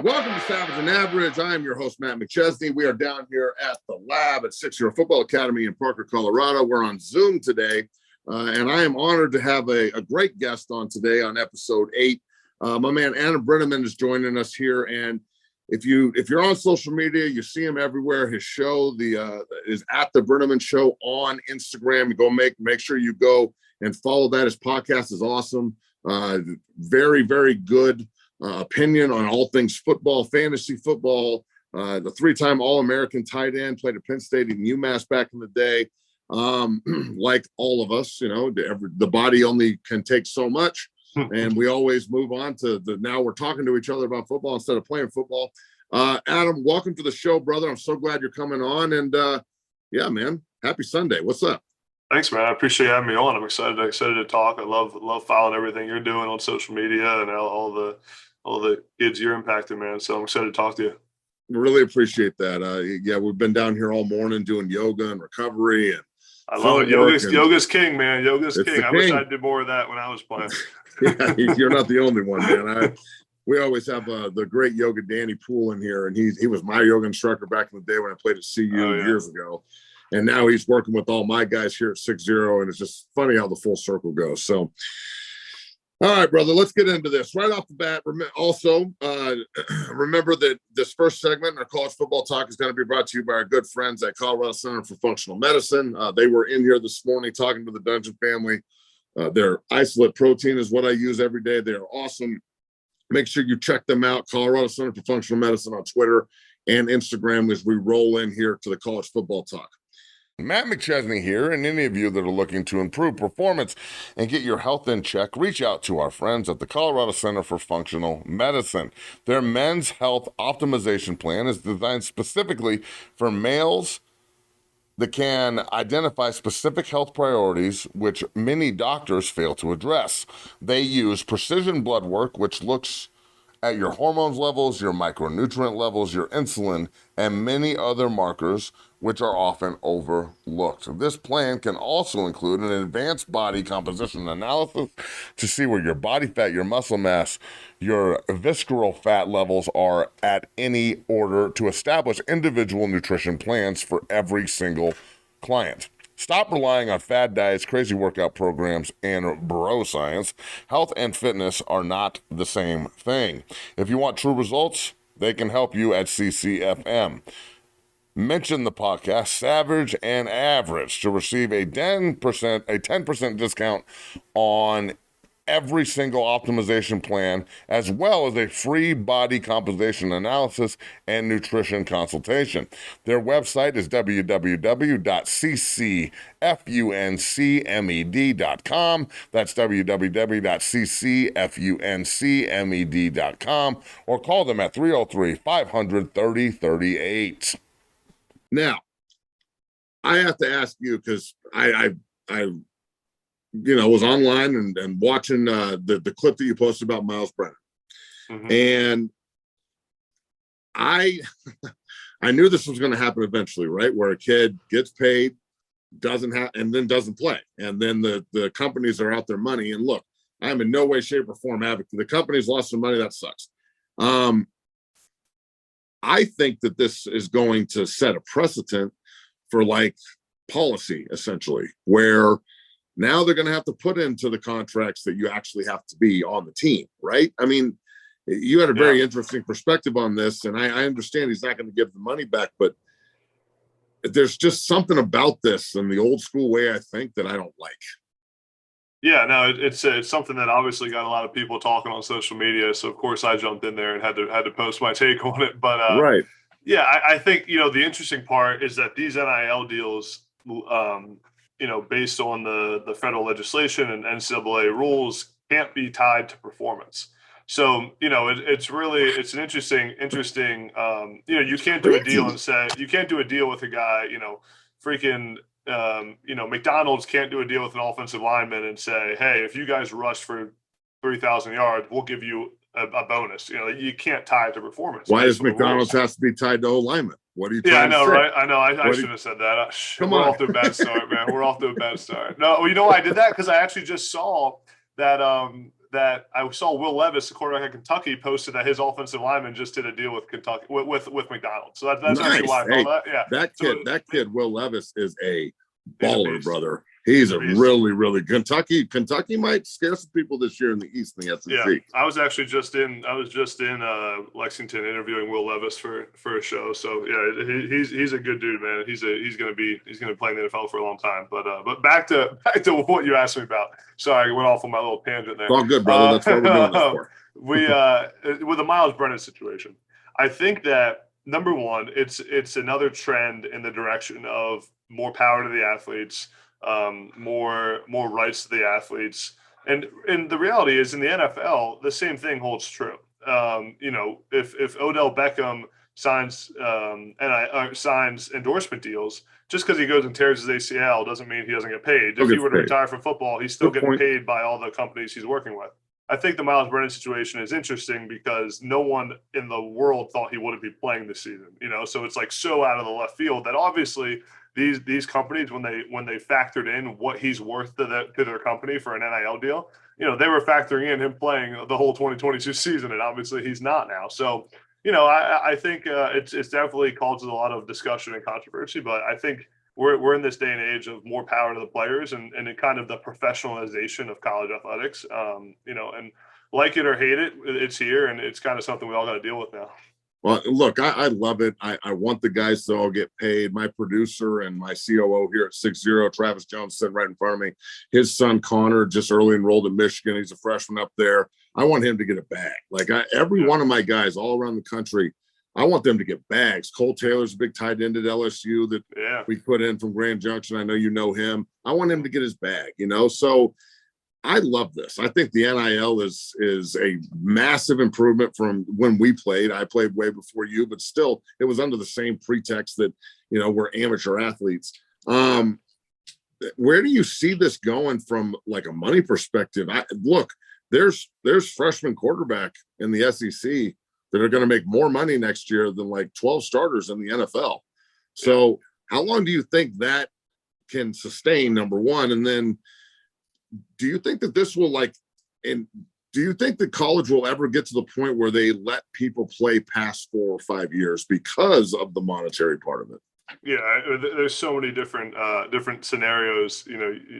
Welcome to Savage and Average. I am your host, Matt McChesney. We are down here at the lab at 6 Year Football Academy in Parker, Colorado. We're on Zoom today, and I am honored to have a great guest on today on episode 8. My man, Adam Brenneman, is joining us here, and if you're on social media, you see him everywhere. His show is at the Brenneman Show on Instagram. Go make sure you go and follow that. His podcast is awesome. Very, very good opinion on all things football, fantasy football. The 3-time All-American tight end, played at Penn State and UMass back in the day. Like all of us, the body only can take so much, and we always move on to now we're talking to each other about football instead of playing football. Adam, welcome to the show, brother. I'm so glad you're coming on, and yeah, man, happy Sunday. What's up? Thanks, man. I appreciate having me on. I'm excited to talk. I love following everything you're doing on social media and all the kids you're impacting, man. So I'm excited to talk to you. Really appreciate that. Yeah, we've been down here all morning doing yoga and recovery, and I love it. Yoga's king, man. Yoga's king. I wish I did more of that when I was playing. Yeah, you're not the only one, man. We always have the great yoga Danny Poole in here, and he was my yoga instructor back in the day when I played at CU years ago. And now he's working with all my guys here at 6-0, and it's just funny how the full circle goes. So, all right, brother, let's get into this. Right off the bat, also, remember that this first segment in our college football talk is going to be brought to you by our good friends at Colorado Center for Functional Medicine. They were in here this morning talking to the Dungeon family. Their isolate protein is what I use every day. They're awesome. Make sure you check them out, Colorado Center for Functional Medicine on Twitter and Instagram as we roll in here to the college football talk. Matt McChesney here, and any of you that are looking to improve performance and get your health in check, reach out to our friends at the Colorado Center for Functional Medicine. Their men's health optimization plan is designed specifically for males that can identify specific health priorities which many doctors fail to address. They use precision blood work, which looks at your hormones levels, your micronutrient levels, your insulin, and many other markers which are often overlooked. This plan can also include an advanced body composition analysis to see where your body fat, your muscle mass, your visceral fat levels are at any order to establish individual nutrition plans for every single client. Stop relying on fad diets, crazy workout programs, and bro science. Health and fitness are not the same thing. If you want true results, they can help you at CCFM. Mention the podcast Savage and Average to receive a 10% discount on every single optimization plan, as well as a free body composition analysis and nutrition consultation. Their website is www.ccfuncmed.com. That's www.ccfuncmed.com, or call them at 303-500-3038. Now, I have to ask you, because I was online and watching the clip that you posted about Miles Brennan. Mm-hmm. And I knew this was going to happen eventually, right? Where a kid gets paid, and then doesn't play. And then the companies are out their money. And look, I'm in no way, shape, or form advocate. The company's lost some money. That sucks. I think that this is going to set a precedent for policy, essentially, where now they're going to have to put into the contracts that you actually have to be on the team, right? I mean, you had a very interesting perspective on this, and I understand he's not going to give the money back, but there's just something about this and the old school way, I think, that I don't like. Yeah, no, it's something that obviously got a lot of people talking on social media. So of course I jumped in there and had to post my take on it. But right, yeah, I think the interesting part is that these NIL deals, based on the federal legislation and NCAA rules, can't be tied to performance. So it's an interesting. You can't do a deal and say you can't do a deal with a guy. Freaking. McDonald's can't do a deal with an offensive lineman and say, hey, if you guys rush for 3,000 yards, we'll give you a bonus. You can't tie it to performance. Why does McDonald's have to be tied to O-lineman? What are you trying to say? Right? I know. I should have said that. We're off to a bad start, man. We're off to a bad start. No, I did that because I actually just saw that that I saw Will Levis, the quarterback at Kentucky, posted that his offensive lineman just did a deal with Kentucky with McDonald's. So that's nice. actually why I thought that. Yeah, that kid, Will Levis, is a He's a baller, beast. brother. He's a beast. really, really Kentucky might scare some people this year in the East in the SEC. Yeah, I was just in Lexington interviewing Will Levis for a show. So yeah, he's a good dude, man. He's gonna be playing the NFL for a long time. But back to what you asked me about. Sorry, I went off on my little tangent there. It's all good, brother. That's what we're doing this for. With the Miles Brennan situation, I think that number one, it's another trend in the direction of more power to the athletes, more rights to the athletes. And the reality is, in the NFL, the same thing holds true. If Odell Beckham signs signs endorsement deals, just because he goes and tears his ACL doesn't mean he doesn't get paid. If he were to retire from football, he's still getting paid by all the companies he's working with. I think the Miles Brennan situation is interesting because no one in the world thought he wouldn't be playing this season. So it's like so out of the left field that obviously these companies, when they factored in what he's worth to their company for an NIL deal, they were factoring in him playing the whole 2022 season, and obviously he's not now. So, I think it's definitely causes a lot of discussion and controversy, but I think we're in this day and age of more power to the players and kind of the professionalization of college athletics, and like it or hate it, it's here, and it's kind of something we all got to deal with now. Well, look, I love it. I want the guys to all get paid. My producer and my COO here at 60, Travis Jones, sitting right in front of me. His son, Connor, just early enrolled in Michigan. He's a freshman up there. I want him to get a bag. Like every one of my guys all around the country, I want them to get bags. Cole Taylor's a big tight end at LSU that we put in from Grand Junction. I know you know him. I want him to get his bag, So I love this. I think the NIL is a massive improvement from when we played. I played way before you, but still it was under the same pretext that, we're amateur athletes. Where do you see this going from like a money perspective? Look, there's freshman quarterback in the SEC that are going to make more money next year than like 12 starters in the NFL. So how long do you think that can sustain, number one? And then do you think that this will do you think that college will ever get to the point where they let people play past 4 or 5 years because of the monetary part of it? Yeah, there's so many different scenarios.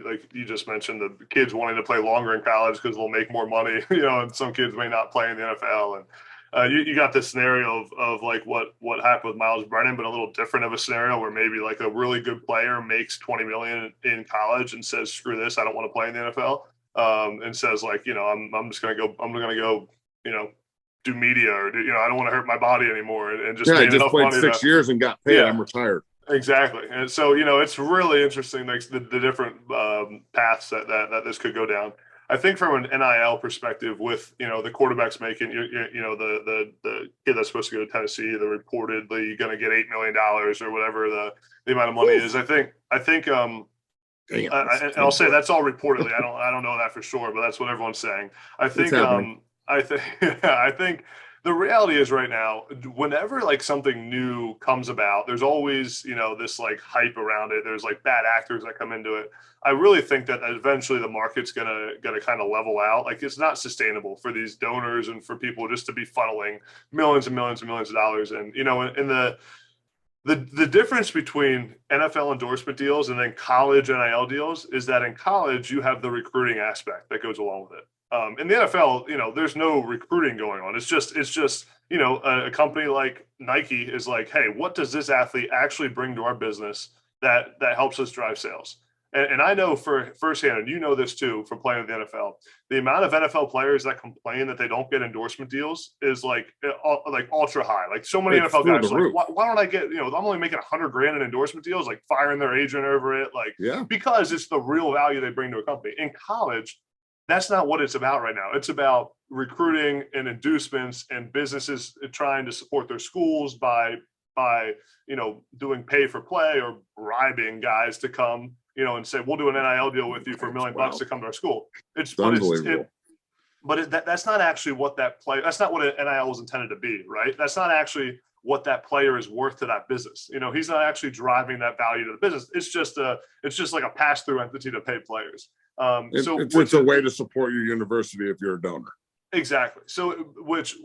Like you just mentioned, the kids wanting to play longer in college because they'll make more money. And some kids may not play in the NFL. And you got this scenario of like what happened with Miles Brennan, but a little different of a scenario where maybe like a really good player makes $20 million in college and says, "Screw this, I don't want to play in the NFL," and says like, I'm just gonna go, do media or I don't want to hurt my body anymore and just I just played 6 years and got paid. I'm retired. Exactly. And so it's really interesting, like the different paths that this could go down. I think from an NIL perspective, with the quarterbacks making the kid that's supposed to go to Tennessee, they're reportedly going to get $8 million or whatever the amount of money is. I think and I'll say that's all reportedly. I don't know that for sure, but that's what everyone's saying. I think the reality is right now, whenever like something new comes about, there's always, this like hype around it. There's like bad actors that come into it. I really think that eventually the market's gonna kind of level out. Like it's not sustainable for these donors and for people just to be funneling millions and millions and millions of dollars. And, and the difference between NFL endorsement deals and then college NIL deals is that in college, you have the recruiting aspect that goes along with it. In the NFL, there's no recruiting going on. It's just, a company like Nike is like, hey, what does this athlete actually bring to our business that helps us drive sales? And I know for firsthand, and you know this too, from playing in the NFL, the amount of NFL players that complain that they don't get endorsement deals is like ultra high. Like so many NFL guys, like, why don't I get, I'm only making $100,000 in endorsement deals, like firing their agent over it, because it's the real value they bring to a company. In college, that's not what it's about right now. It's about recruiting and inducements and businesses trying to support their schools by doing pay for play or bribing guys to come, and say, we'll do an NIL deal with you for $1 million to come to our school. It's unbelievable. But that's not actually what that's not what an NIL was intended to be, right? That's not actually what that player is worth to that business. You know, he's not actually driving that value to the business. It's just like a pass-through entity to pay players. It's a way to support your university if you're a donor. Exactly. So which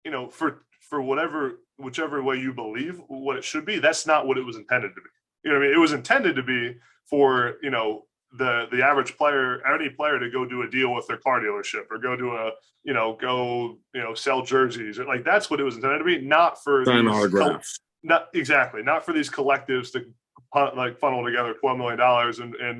you know, for whichever way you believe what it should be, that's not what it was intended to be. You know what I mean? It was intended to be for, you know, the average player, any player, to go do a deal with their car dealership or go sell jerseys. Like, that's what it was intended to be, not for sign autographs. Not for these collectives to funnel together $12 million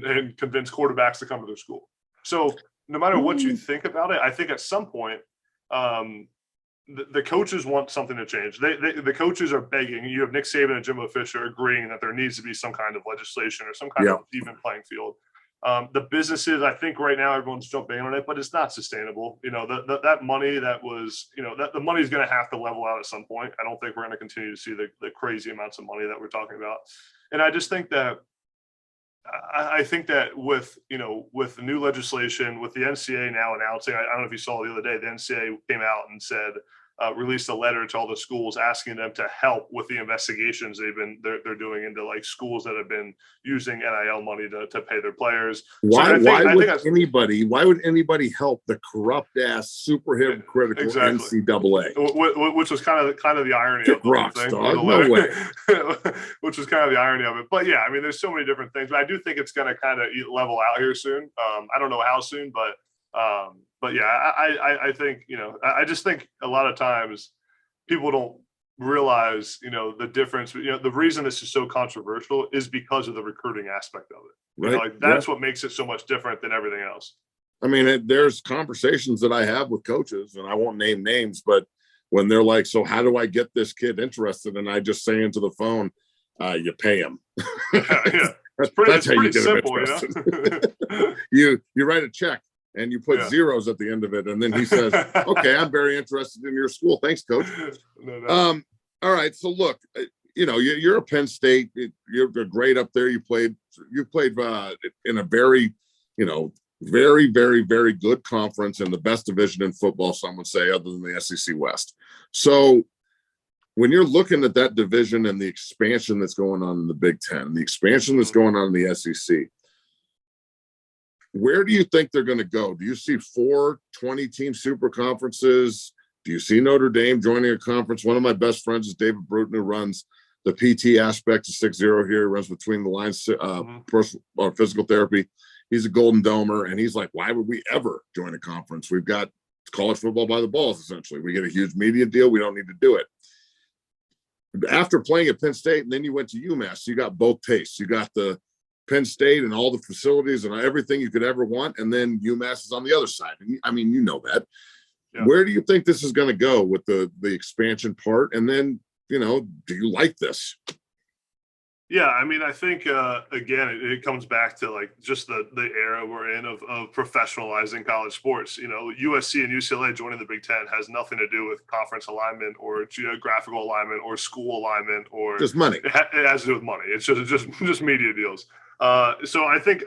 and convince quarterbacks to come to their school. So no matter what you think about it, I think at some point, the coaches want something to change. The coaches are begging. You have Nick Saban and Jimbo Fisher agreeing that there needs to be some kind of legislation or some kind of even playing field. The businesses, I think right now everyone's jumping on it, but it's not sustainable. You know, that money that was, you know, that the money is going to have to level out at some point. I don't think we're going to continue to see the crazy amounts of money that we're talking about. And I just think that, I think that with the new legislation, with the NCAA now announcing, I don't know if you saw the other day, the NCAA came out and said, released a letter to all the schools asking them to help with the investigations they're doing into like schools that have been using NIL money to pay their players. Why would anybody help the corrupt ass, super hypocritical NCAA? Which was kind of the irony of the thing. No way. Which was kind of the irony of it. But yeah, I mean, there's so many different things. But I do think it's going to kind of level out here soon. I don't know how soon, but yeah, I think, you know, I just think a lot of times people don't realize, you know, the difference. You know, the reason this is so controversial is because of the recruiting aspect of it. Right. You know, like, that's what makes it so much different than everything else. I mean, there's conversations that I have with coaches, and I won't name names, but when they're like, so how do I get this kid interested? And I just say into the phone, you pay him. Yeah. That's how you get simple, you know? you write a check and you put zeros at the end of it. And then he says, okay, I'm very interested in your school. Thanks, coach. No. All right. So look, you know, you're a Penn State. You're great up there. You played in a very, you know, very, very, very good conference and the best division in football, some would say, other than the SEC West. So when you're looking at that division and the expansion that's going on in the Big Ten, the expansion that's going on in the SEC, where do you think they're going to go? Do you see 4 20-team super conferences? Do you see Notre Dame joining a conference? One of my best friends is David Bruton, who runs the PT aspect of 6-0 here. He runs between the lines, personal physical therapy. He's a Golden Domer, and he's like, why would we ever join a conference? We've got college football by the balls, essentially. We get a huge media deal. We don't need to do it. After playing at Penn State, and then you went to UMass, you got both tastes. You got the Penn State and all the facilities and everything you could ever want, and then UMass is on the other side. I mean, you know that. Yeah. Where do you think this is going to go with the expansion part? And then, you know, do you like this? Yeah, I mean, I think, again, it comes back to like just the era we're in of professionalizing college sports. You know, USC and UCLA joining the Big Ten has nothing to do with conference alignment or geographical alignment or school alignment or just money. It has to do with money. It's just media deals. So I think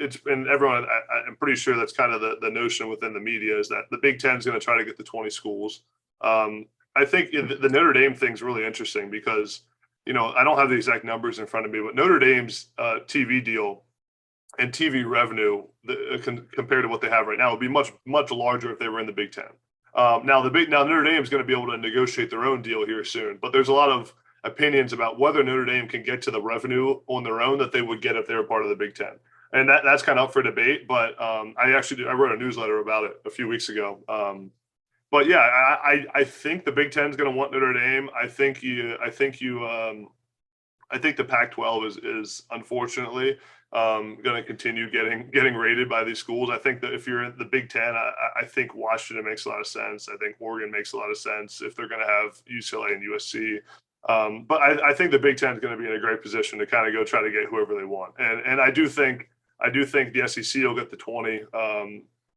it's, and everyone, I'm pretty sure that's kind of the notion within the media is that the Big Ten is going to try to get to 20 schools. I think the Notre Dame thing is really interesting because, you know, I don't have the exact numbers in front of me, but Notre Dame's TV deal and TV revenue compared to what they have right now would be much, much larger if they were in the Big Ten. Now Notre Dame is going to be able to negotiate their own deal here soon, but there's a lot of opinions about whether Notre Dame can get to the revenue on their own that they would get if they were part of the Big Ten. And that's kind of up for debate, but I wrote a newsletter about it a few weeks ago. But yeah, I think the Big Ten is going to want Notre Dame. I think the Pac-12 is unfortunately going to continue getting rated by these schools. I think that if you're in the Big Ten, I think Washington makes a lot of sense. I think Oregon makes a lot of sense if they're going to have UCLA and USC. But I think the Big Ten is going to be in a great position to kind of go try to get whoever they want. And I do think the SEC will get the 20.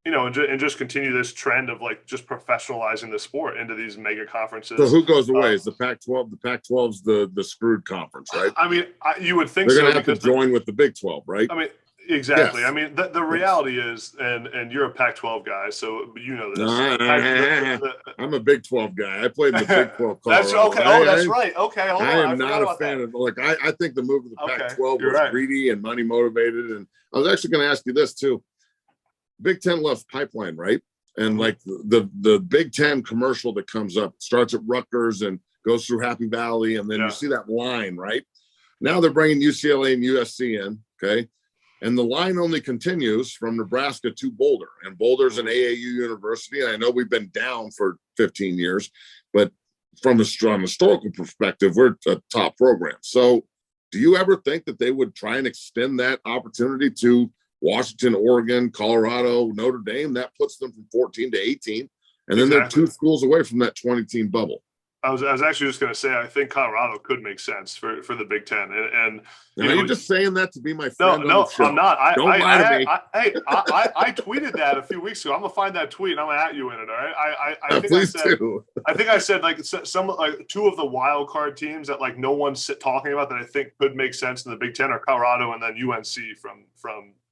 You know, and just continue this trend of like just professionalizing the sport into these mega conferences. So who goes away? Is the Pac-12? The Pac-12's the screwed conference, right? I mean, you would think they're going to have to join with the Big 12, right? I mean, Exactly. Yes. I mean, the Yes. reality is, and you're a Pac-12 guy, so you know this. I'm a Big 12 guy. I played in the Big 12 That's Colorado. okay. Oh, that's right. Okay, hold I on. I am not forgot a about fan that. of, like, I think the move of the Okay, Pac-12 you're was right. greedy and money motivated. And I was actually going to ask you this too. Big Ten loves pipeline, right? And like the Big Ten commercial that comes up starts at Rutgers and goes through Happy Valley, and then you see that line, right? Now they're bringing UCLA and USC in, okay? And the line only continues from Nebraska to Boulder, and Boulder's an AAU university. And I know we've been down for 15 years, but from a strong historical perspective, we're a top program. So do you ever think that they would try and extend that opportunity to Washington, Oregon, Colorado, Notre Dame? That puts them from 14 to 18. And then they're 2 schools away from that 20-team bubble. I was actually just going to say, I think Colorado could make sense for the Big Ten. And are you just saying that to be my friend? No, I'm not. Don't lie to me. I tweeted that a few weeks ago. I'm gonna find that tweet and I'm gonna at you in it. All right. I think Please do. I think I said like some like 2 of the wild card teams that like no one's talking about that I think could make sense in the Big Ten are Colorado and then UNC from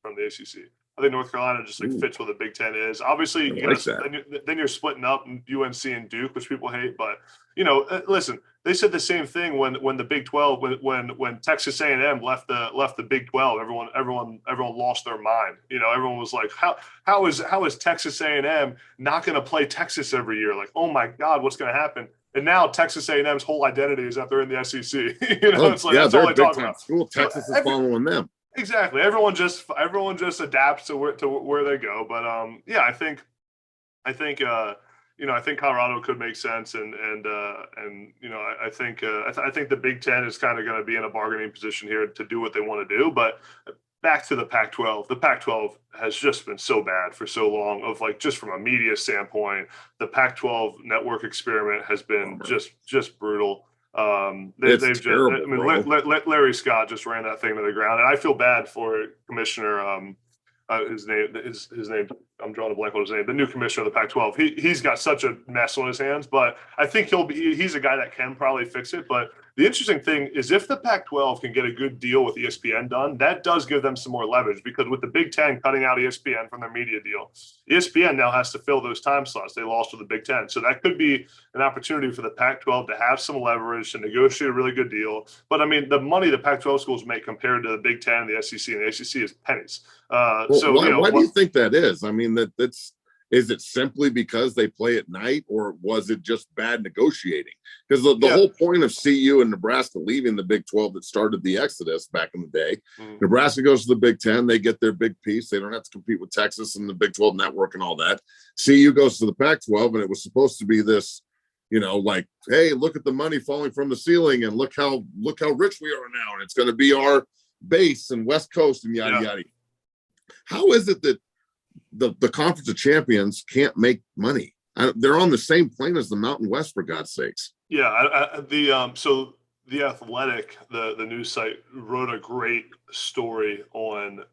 the ACC. I think North Carolina just like fits what the Big Ten is. Obviously, then you're splitting up UNC and Duke, which people hate. But listen, they said the same thing when the Big 12 when Texas A&M left the Big 12. Everyone lost their mind. Everyone was like, how is Texas A&M not going to play Texas every year? Like, oh my God, what's going to happen? And now Texas A&M's whole identity is that they're in the SEC. It's like that's all they talk about. School. Texas is following them. Exactly. Everyone just adapts to where they go. But I think Colorado could make sense, and I think the Big Ten is kind of going to be in a bargaining position here to do what they want to do. But back to the Pac-12, the Pac-12 has just been so bad for so long. Of like just from a media standpoint, the Pac-12 network experiment has been just brutal. It's terrible, Larry Scott just ran that thing to the ground, and I feel bad for Commissioner. His name. I'm drawing a blank on his name. The new commissioner of the Pac-12. He's got such a mess on his hands, but I think he's a guy that can probably fix it. But the interesting thing is if the Pac-12 can get a good deal with ESPN done, that does give them some more leverage, because with the Big Ten cutting out ESPN from their media deal, ESPN now has to fill those time slots they lost to the Big Ten. So that could be an opportunity for the Pac-12 to have some leverage to negotiate a really good deal. But I mean, the money the Pac-12 schools make compared to the Big Ten, the SEC, and the ACC is pennies. Why do you think that is? I mean, is it simply because they play at night, or was it just bad negotiating? Because the whole point of CU and Nebraska leaving the Big 12 that started the Exodus back in the day, Nebraska goes to the Big 10, they get their big piece. They don't have to compete with Texas and the Big 12 network and all that. CU goes to the Pac-12, and it was supposed to be this, like, hey, look at the money falling from the ceiling, and look how rich we are now, and it's going to be our base and West Coast and yada yada. How is it that the Conference of Champions can't make money? They're on the same plane as the Mountain West, for God's sakes. Yeah, so The Athletic, the news site, wrote a great story on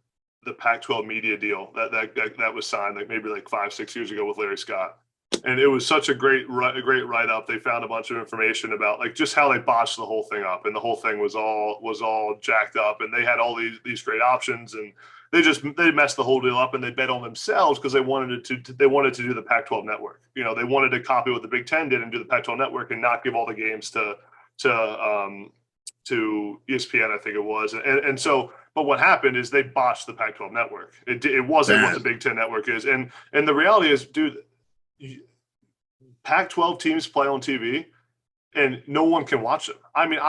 the Pac-12 media deal that was signed maybe 5-6 years ago with Larry Scott, and it was such a great write-up. They found a bunch of information about just how they botched the whole thing up, and the whole thing was all jacked up, and they had all these great options, and they messed the whole deal up, and they bet on themselves because they wanted to do the Pac-12 network. They wanted to copy what the Big Ten did and do the Pac-12 network and not give all the games to ESPN, I think it was. And so, but what happened is they botched the Pac-12 network. It wasn't what the Big Ten network is. And the reality is, dude, Pac-12 teams play on TV and no one can watch them. I mean,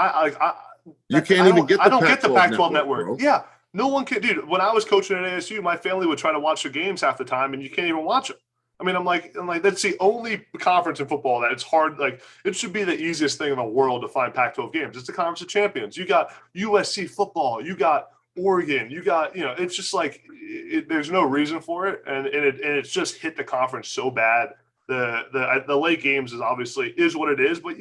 you can't even get the Pac-12 network. Bro. Yeah. No one can, dude. When I was coaching at ASU, my family would try to watch the games half the time, and you can't even watch them. I mean, I'm like, that's the only conference in football that it's hard. Like, it should be the easiest thing in the world to find Pac-12 games. It's the Conference of Champions. You got USC football. You got Oregon. You got, it's just like there's no reason for it, and it's just hit the conference so bad. The late games is obviously what it is, but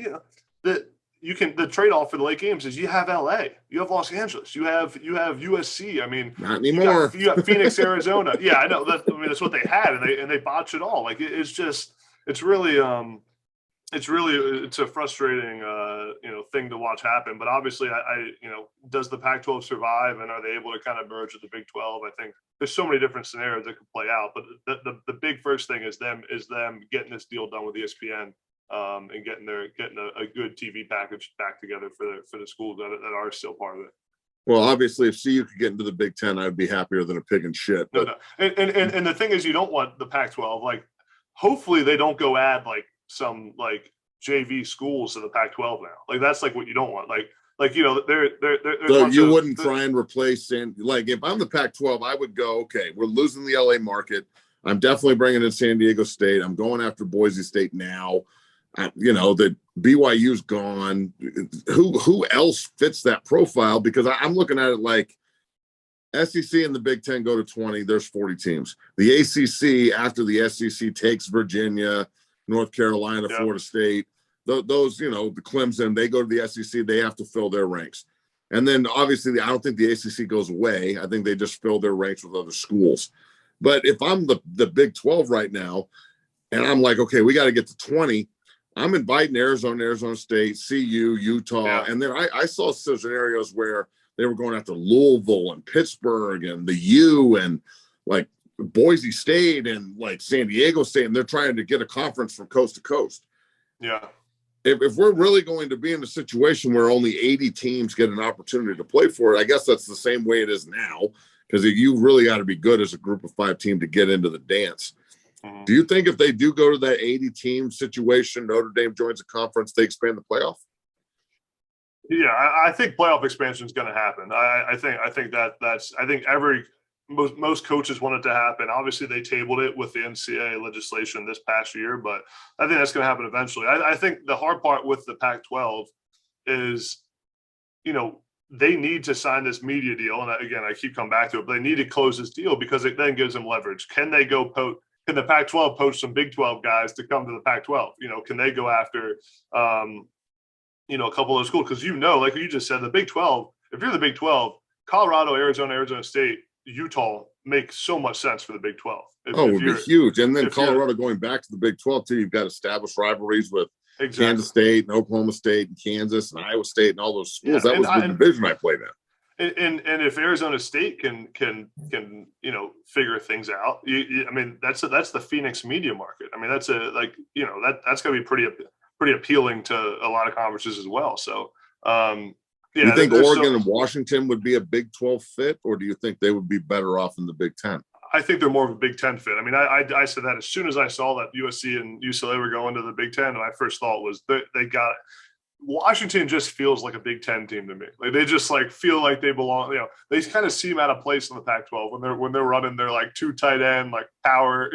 the trade-off for the late games is you have LA, you have Los Angeles, you have USC. I mean, not anymore. You got Phoenix, Arizona. Yeah, I know. That's what they had, and they botched it all. Like it's really it's a frustrating thing to watch happen. But obviously, does the Pac-12 survive, and are they able to kind of merge with the Big 12? I think there's so many different scenarios that could play out. But the big first thing is them getting this deal done with ESPN, and getting a good TV package back together for the schools that are still part of it. Well, obviously, if CU could get into the Big Ten, I'd be happier than a pig in shit. But... No. And the thing is, you don't want the Pac-12. Like, hopefully, they don't go add like some like JV schools to the Pac-12 now. Like, that's like what you don't want. They're so you wouldn't try and replace like if I'm the Pac-12, I would go, okay, we're losing the LA market. I'm definitely bringing in San Diego State. I'm going after Boise State now. That BYU's gone. Who else fits that profile? Because I'm looking at it like SEC and the Big Ten go to 20. There's 40 teams. The ACC, after the SEC takes Virginia, North Carolina, Florida State, those, the Clemson, they go to the SEC. They have to fill their ranks. And then obviously, I don't think the ACC goes away. I think they just fill their ranks with other schools. But if I'm the Big 12 right now, and I'm like, okay, we got to get to 20. I'm inviting Arizona State, CU, Utah, and then I saw some scenarios where they were going after Louisville and Pittsburgh and the U and like Boise State and like San Diego State, and they're trying to get a conference from coast to coast. Yeah. If we're really going to be in a situation where only 80 teams get an opportunity to play for it, I guess that's the same way it is now, because you really got to be good as a group of 5 team to get into the dance. Do you think if they do go to that 80-team situation, Notre Dame joins a conference, they expand the playoff? Yeah, I think playoff expansion is going to happen. I think most coaches want it to happen. Obviously, they tabled it with the NCAA legislation this past year, but I think that's going to happen eventually. I think the hard part with the Pac-12 is, they need to sign this media deal. And again, I keep coming back to it, but they need to close this deal because it then gives them leverage. Can they go Can the Pac-12 poach some Big 12 guys to come to the Pac-12? Can they go after, a couple of those schools? Because like you just said, the Big 12. If you're the Big 12, Colorado, Arizona State, Utah make so much sense for the Big 12. It would be huge. And then Colorado going back to the Big 12 too. You've got established rivalries with Kansas State and Oklahoma State and Kansas and Iowa State and all those schools. That was the division I played in. And if Arizona State can figure things out, that's the Phoenix media market. That's that's going to be pretty appealing to a lot of conferences as well. So you think Oregon and Washington would be a Big 12 fit, or do you think they would be better off in the Big 10? I think they're more of a Big 10 fit. I said that as soon as I saw that USC and UCLA were going to the Big 10, my first thought was they got it. Washington just feels like a Big 10 team to me. Like they just feel like they belong. They kind of seem out of place in the Pac-12 when they're running their like 2 tight end like power,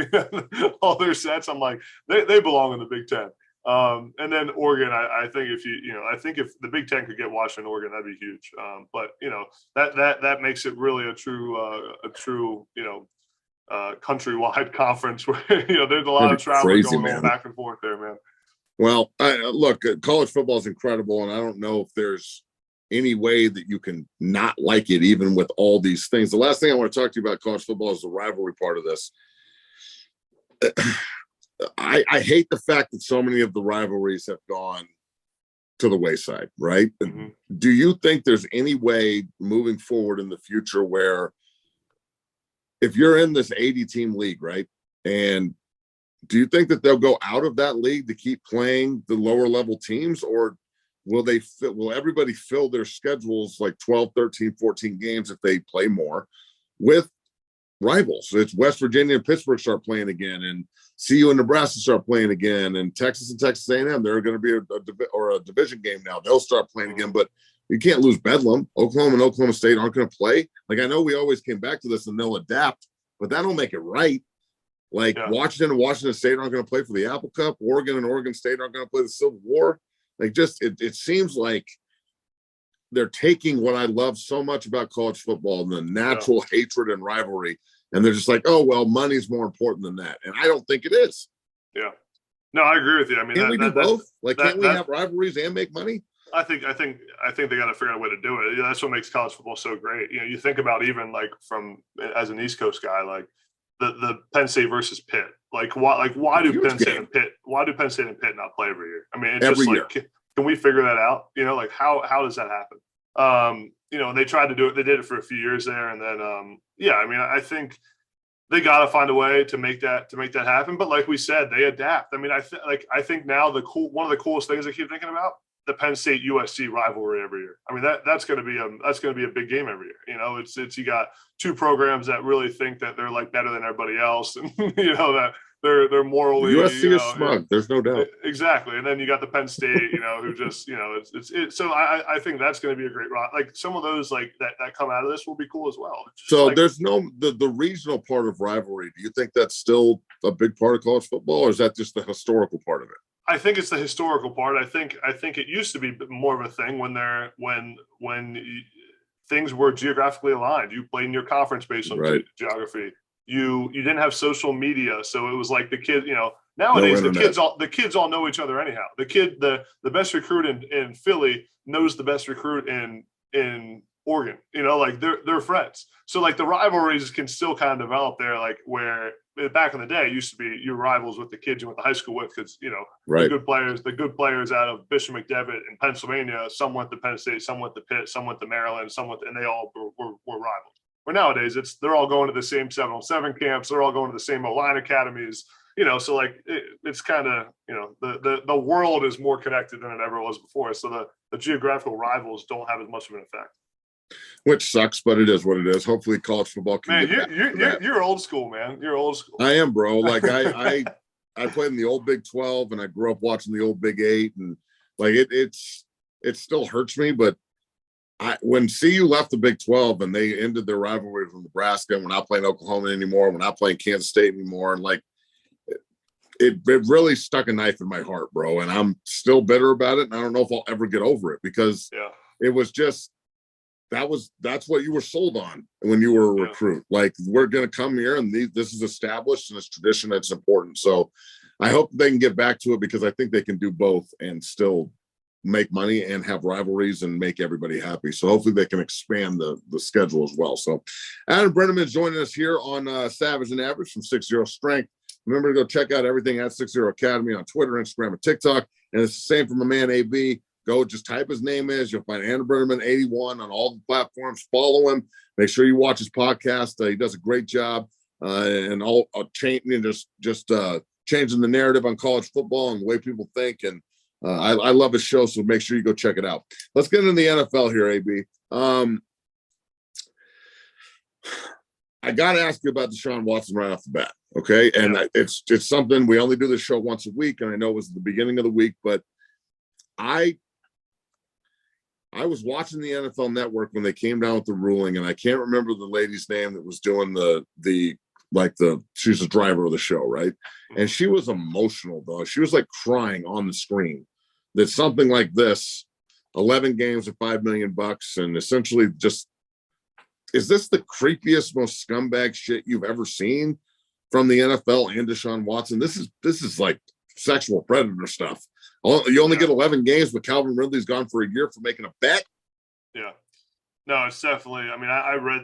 all their sets. I'm like they belong in the Big 10. And then Oregon, I think if the Big 10 could get Washington, Oregon, that'd be huge. But that makes it really a true countrywide conference where there's a lot of travel going back and forth there, man. Well, look, college football is incredible, and I don't know if there's any way that you can not like it, even with all these things. The last thing I want to talk to you about college football is the rivalry part of this. I hate the fact that so many of the rivalries have gone to the wayside, right? Mm-hmm. Do you think there's any way moving forward in the future where if you're in this 80-team league, right, and do you think that they'll go out of that league to keep playing the lower level teams, or will everybody fill their schedules like 12, 13, 14 games if they play more with rivals? It's West Virginia and Pittsburgh start playing again, and CU and Nebraska start playing again, and Texas A&M, they're going to be a division game now. They'll start playing again, but you can't lose Bedlam. Oklahoma and Oklahoma State aren't going to play. Like, I know we always came back to this and they'll adapt, but that don't make it right. Like Washington and Washington State aren't going to play for the Apple Cup. Oregon and Oregon State aren't going to play the Civil War. Like, just it seems like they're taking what I love so much about college football, the natural hatred and rivalry, and they're just like, oh well, money's more important than that, and I don't think it is. Yeah, no, I agree with you. Can't we do both? Can't we have rivalries and make money? I think they got to figure out a way to do it. That's what makes college football so great. You think about even like as an East Coast guy, like the Penn State versus Pitt. Why do Penn State and Pitt not play every year? I mean, it's every just year. Can we figure that out? How does that happen? And they tried to do it. They did it for a few years there, and then I mean, I think they got to find a way to make that happen. But like we said, they adapt. I mean, I think now one of the coolest things I keep thinking about, the Penn State USC rivalry every year. I mean, that's going to be a big game every year. It's you got two programs that really think that they're like better than everybody else, and that they're morally. USC is smug. There's no doubt. Exactly, and then you got the Penn State, who just it's. So I think that's going to be a great ride. Like some of those that come out of this will be cool as well. So there's the regional part of rivalry. Do you think that's still a big part of college football, or is that just the historical part of it? I think it's the historical part. I think it used to be more of a thing when things were geographically aligned. You played in your conference based on geography. You didn't have social media, so it was like the kid. Nowadays the kids all know each other anyhow. The best recruit in Philly knows the best recruit in Oregon. They're friends. So the rivalries can still kind of develop there. Where back in the day, it used to be your rivals with the kids you went to high school with, because the good players out of Bishop McDevitt in Pennsylvania, some went to Penn State, some went to Pitt, some went to Maryland, and they all were rivals. Where nowadays they're all going to the same 7-on-7 camps, they're all going to the same O-line academies. So it's kind of the world is more connected than it ever was before. So the geographical rivals don't have as much of an effect. Which sucks, but it is what it is. Hopefully college football can you're old school, man. You're old school. I am, bro. I played in the old Big 12 and I grew up watching the old Big 8, and it still hurts me, but when CU left the Big 12 and they ended their rivalry with Nebraska, and we're not playing Oklahoma anymore, we're not playing Kansas State anymore, and it really stuck a knife in my heart, bro. And I'm still bitter about it, and I don't know if I'll ever get over it, because it was just that's what you were sold on when you were a recruit. We're going to come here and this is established and it's tradition. It's important. So I hope they can get back to it, because I think they can do both and still make money and have rivalries and make everybody happy. So hopefully they can expand the schedule as well. So Adam Brenneman is joining us here on Savage and Average from 60 Strength. Remember to go check out everything at 60 Academy on Twitter, Instagram, and TikTok. And it's the same for my man AB. Go just type his name is. You'll find Andrew Brenneman 81 on all the platforms. Follow him. Make sure you watch his podcast. He does a great job and all changing the narrative on college football and the way people think. And I love his show, so make sure you go check it out. Let's get into the NFL here, AB. I got to ask you about Deshaun Watson right off the bat, okay? And it's something, we only do this show once a week, and I know it was the beginning of the week, but I was watching the NFL Network when they came down with the ruling, and I can't remember the lady's name that was doing she's the driver of the show, right? And she was emotional, though. She was crying on the screen that something like this, 11 games at $5 million, and essentially just, is this the creepiest, most scumbag shit you've ever seen from the NFL and Deshaun Watson? This is like sexual predator stuff. You only get 11 games, but Calvin Ridley's gone for a year for making a bet. Yeah. No, it's definitely, I mean, I read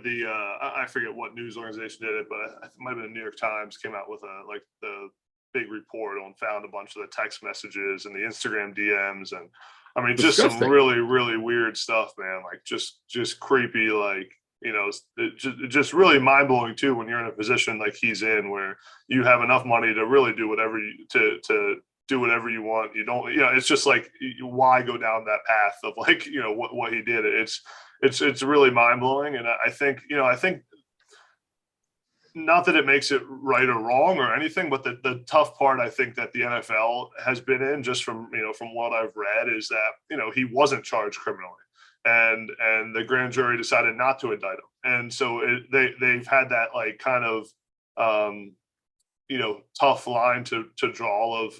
I forget what news organization did it, but it might have been the New York Times came out with the big report on, found a bunch of the text messages and the Instagram DMs. And I mean, just some really, really weird stuff, man. Just creepy, just really mind blowing too, when you're in a position like he's in, where you have enough money to really do whatever to do whatever you want. You don't, it's just why go down that path of what he did. It's really mind blowing. And I think not that it makes it right or wrong or anything, but the tough part, I think, that the NFL has been in, just from what I've read, is that, he wasn't charged criminally, and the grand jury decided not to indict him. And so they've had that kind of, tough line to draw of,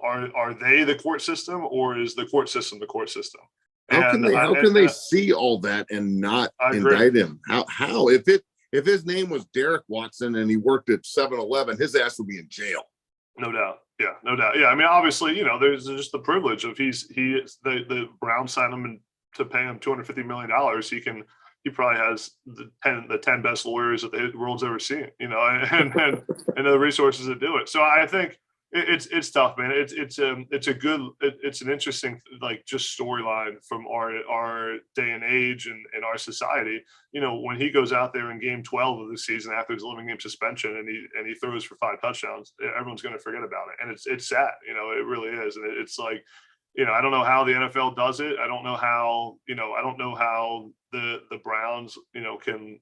are they the court system, or is the court system the court system? How can they see all that and not indict him? How if his name was Derek Watson and he worked at 7-Eleven, his ass would be in jail. No doubt. Yeah, no doubt. Yeah, I mean, obviously, there's just the privilege of the Browns signed him to pay him $250 million. he probably has the 10 best lawyers that the world's ever seen, you know, and the resources to do it. So I think it's tough, man. It's an interesting, like, just storyline from our day and age and our society. You know, when he goes out there in game 12 of the season after his 11 game suspension and he throws for 5 touchdowns, everyone's going to forget about it. And it's sad, you know, it really is. And it's like, you know, I don't know how the NFL does it. I don't know how the Browns, you know, can,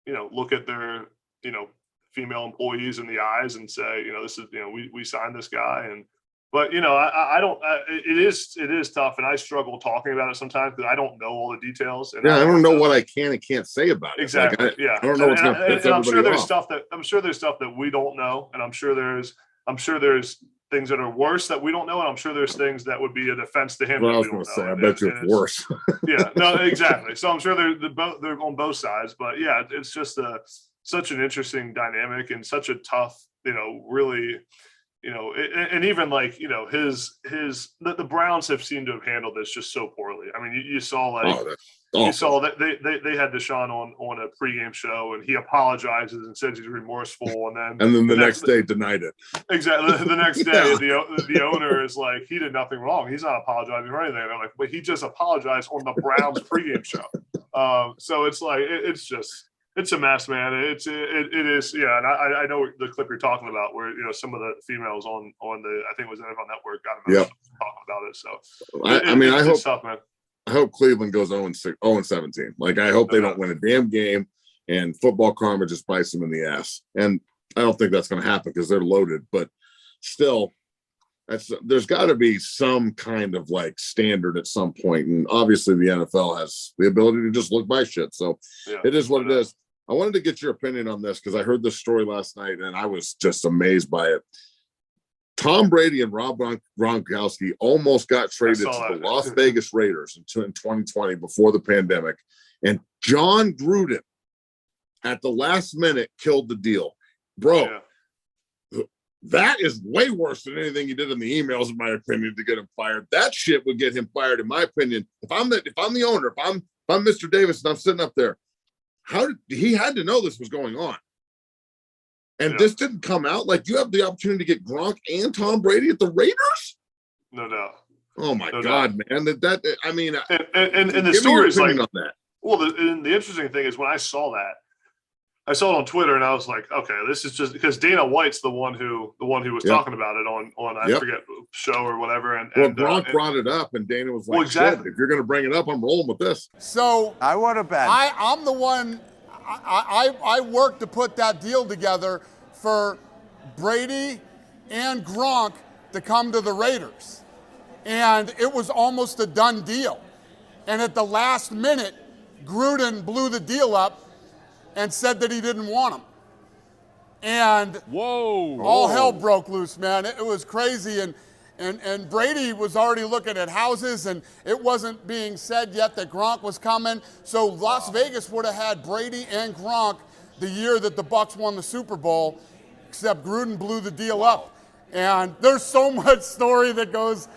you know, look at their, you know, female employees in the eyes and say, you know, this is, you know, we signed this guy. But, you know, I don't, it is tough. And I struggle talking about it sometimes because I don't know all the details. And I don't know what I can and can't say about it. Exactly. Like, yeah. I don't know what's going to piss everybody I'm sure there's off. stuff that we don't know. And I'm sure there's things that are worse that we don't know. And I'm sure there's things that would be a defense to him. Well, I was going to say, I bet you it's worse. Yeah, no, exactly. So I'm sure they're on both sides, but yeah, it's just such an interesting dynamic and such a tough, you know, really, you know, and even like, you know, the Browns have seemed to have handled this just so poorly. I mean, you saw you saw that they had Deshaun on a pregame show and he apologizes and says he's remorseful, and then the next day denied it. Exactly. The next day, the owner is like, he did nothing wrong. He's not apologizing for anything. And I'm like, but he just apologized on the Browns pregame show. So it's like it's a mess, man. It is, yeah. And I know the clip you're talking about, where, you know, some of the females on the, I think it was NFL Network, got him talking about it. So I hope tough, man. I hope Cleveland goes 0-17. Like, I hope they don't win a damn game and football karma just bites them in the ass. And I don't think that's going to happen because they're loaded. But still, there's got to be some kind of like standard at some point. And obviously the NFL has the ability to just look by shit. So it is what it is. I wanted to get your opinion on this because I heard this story last night and I was just amazed by it. Tom Brady and Rob Gronkowski almost got traded to the Las Vegas Raiders in 2020 before the pandemic. And John Gruden at the last minute killed the deal. Bro, that is way worse than anything he did in the emails, in my opinion, to get him fired. That shit would get him fired, in my opinion. If I'm the owner, if I'm Mr. Davis and I'm sitting up there, he had to know this was going on. And this didn't come out. Like, you have the opportunity to get Gronk and Tom Brady at the Raiders? No doubt. Oh my God, man! That I mean, and the story is like on that. Well, the interesting thing is when I saw it on Twitter, and I was like, okay, this is just because Dana White's the one who was talking about it on I forget show or whatever. And Gronk brought it up, and Dana was like, well, exactly. Shit, if you're going to bring it up, I'm rolling with this. So I would have been. I'm the one. I worked to put that deal together for Brady and Gronk to come to the Raiders. And it was almost a done deal. And at the last minute, Gruden blew the deal up and said that he didn't want him. And all hell broke loose, man. It was crazy. And Brady was already looking at houses, and it wasn't being said yet that Gronk was coming. So Las Vegas would have had Brady and Gronk the year that the Bucs won the Super Bowl, except Gruden blew the deal up. And there's so much story that goes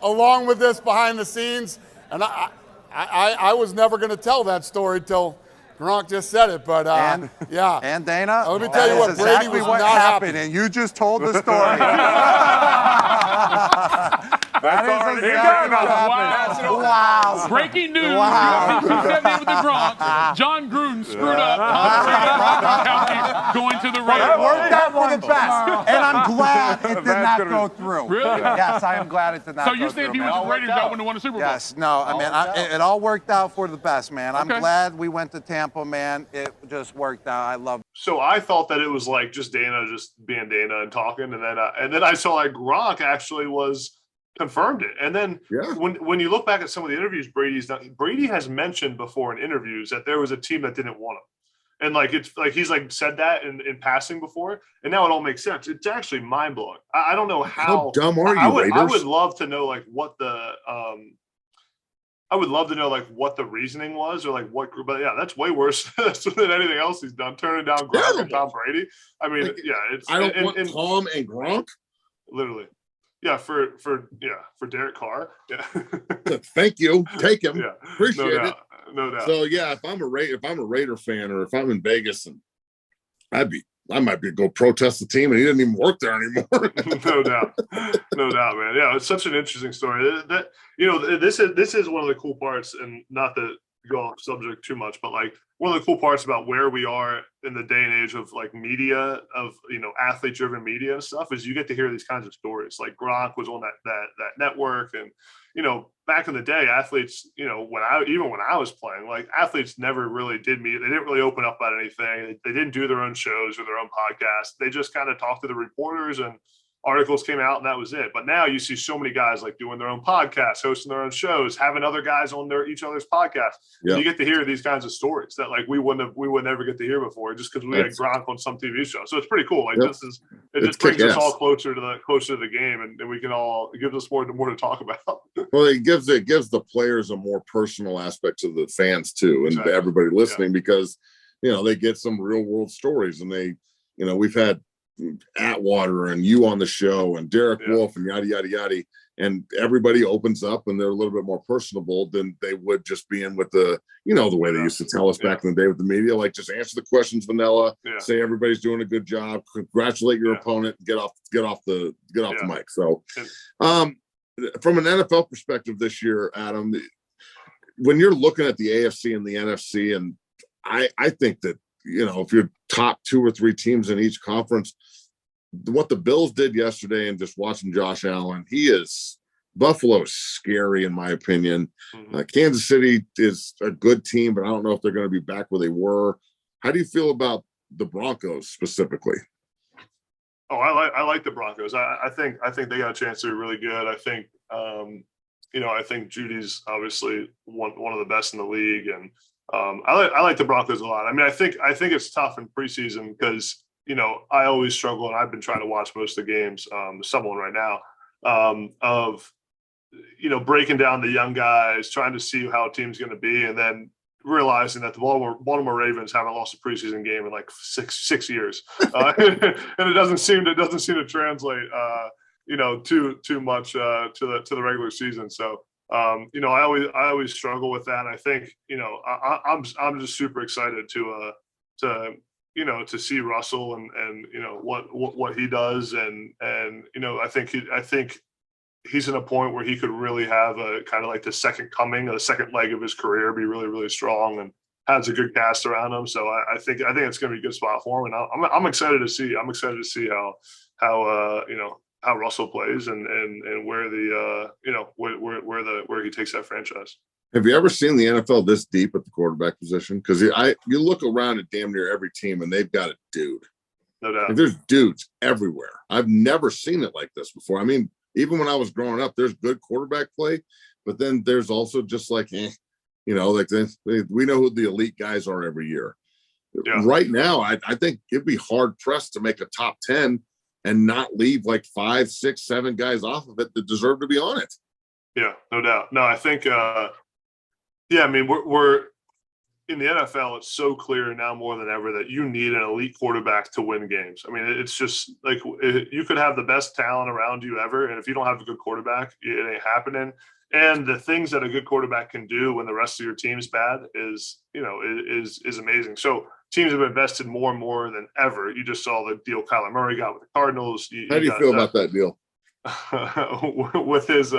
along with this behind the scenes. And I was never going to tell that story till Gronk just said it, but yeah. And Dana, let me tell you what, Brady was not happy. And you just told the story. That is exactly what happened. Wow. Breaking news. Wow. You sent me with the Gronk. John Gruden screwed up. County going to the Raiders. It worked out for the best. And I'm glad it did not go through. Really? Yes, I am glad it did not go through. So you said if he was the Raiders, that wouldn't have won a Super Bowl? Yes. No, I mean, it all worked out for the best, man. I'm glad we went to Tampa, man. It just worked out. I love it. So I thought that it was like just Dana just being Dana and talking. And then I saw like Gronk actually confirmed it. And then when you look back at some of the interviews Brady's done, Brady has mentioned before in interviews that there was a team that didn't want him. And like, it's like, he's like said that in passing before. And now it all makes sense. It's actually mind blowing. I don't know how dumb are you, I would love to know like what the, I would love to know like what the reasoning was, or like what, but yeah, that's way worse than anything else he's done. Turning down Gronk and Tom Brady. I mean, like, it's, I don't want Tom and Gronk. Literally. Yeah, for Derek Carr. Yeah. Thank you. Take him. Yeah. Appreciate it. No doubt. So yeah, if I'm a Raider fan, or if I'm in Vegas, and I might be go protest the team, and he didn't even work there anymore. No doubt, man. Yeah, it's such an interesting story. That this is one of the cool parts, and not to go off subject too much, but like one of the cool parts about where we are in the day and age of like media, of athlete driven media and stuff, is you get to hear these kinds of stories. Like Gronk was on that network, and back in the day, athletes, when I was playing, like athletes never really did meet. They didn't really open up about anything. They didn't do their own shows or their own podcasts. They just kind of talked to the reporters, and articles came out, and that was it. But now you see so many guys like doing their own podcasts, hosting their own shows, having other guys on each other's podcasts. Yep. You get to hear these kinds of stories that like we would never get to hear before, just because we had Gronk on some TV show. So it's pretty cool. Like it just brings us all closer to the game, and we can all, it gives us more to talk about. Well, it gives the players a more personal aspect to the fans too, and everybody listening, because they get some real world stories, and they we've had Atwater and you on the show, and Derek Wolf, and yada yada yada, and everybody opens up, and they're a little bit more personable than they would just being with the the way they used to tell us back in the day with the media, like just answer the questions vanilla, say everybody's doing a good job, congratulate your opponent, get off the mic. So from an NFL perspective this year, Adam, when you're looking at the AFC and the NFC, and I think that if you're top 2 or 3 teams in each conference, what the Bills did yesterday, and just watching Josh Allen, Buffalo is scary in my opinion. Kansas City is a good team, but I don't know if they're going to be back where they were. How do you feel about the Broncos specifically? Oh, I like the Broncos. I think they got a chance to be really good. I think I think Judy's obviously one of the best in the league, and I like the Broncos a lot. I mean, I think it's tough in preseason because I always struggle, and I've been trying to watch most of the games. Someone right now of breaking down the young guys, trying to see how a team's going to be, and then realizing that the Baltimore Ravens haven't lost a preseason game in like six years, and it doesn't seem to translate too much to the regular season. So. I always struggle with that. I think, I'm just super excited to see Russell and what he does. And I think he's in a point where he could really have a kind of like the second coming, the second leg of his career, be really, really strong, and has a good cast around him. So I think it's going to be a good spot for him. And I'm excited to see how Russell plays and where where he takes that franchise. Have you ever seen the NFL this deep at the quarterback position? Because you look around at damn near every team, and they've got a dude. No doubt. Like, there's dudes everywhere. I've never seen it like this before. I mean, even when I was growing up, there's good quarterback play, but then there's also just like, like this. We know who the elite guys are every year. Yeah. Right now, I think it'd be hard pressed to make a top 10 and not leave like 5, 6, 7 guys off of it that deserve to be on it. Yeah, no doubt. No, I think, I mean, we're in the NFL. It's so clear now more than ever that you need an elite quarterback to win games. I mean, it's just like you could have the best talent around you ever, and if you don't have a good quarterback, it ain't happening. And the things that a good quarterback can do when the rest of your team's bad is amazing. So teams have invested more and more than ever. You just saw the deal Kyler Murray got with the Cardinals. How do you feel about that deal? with his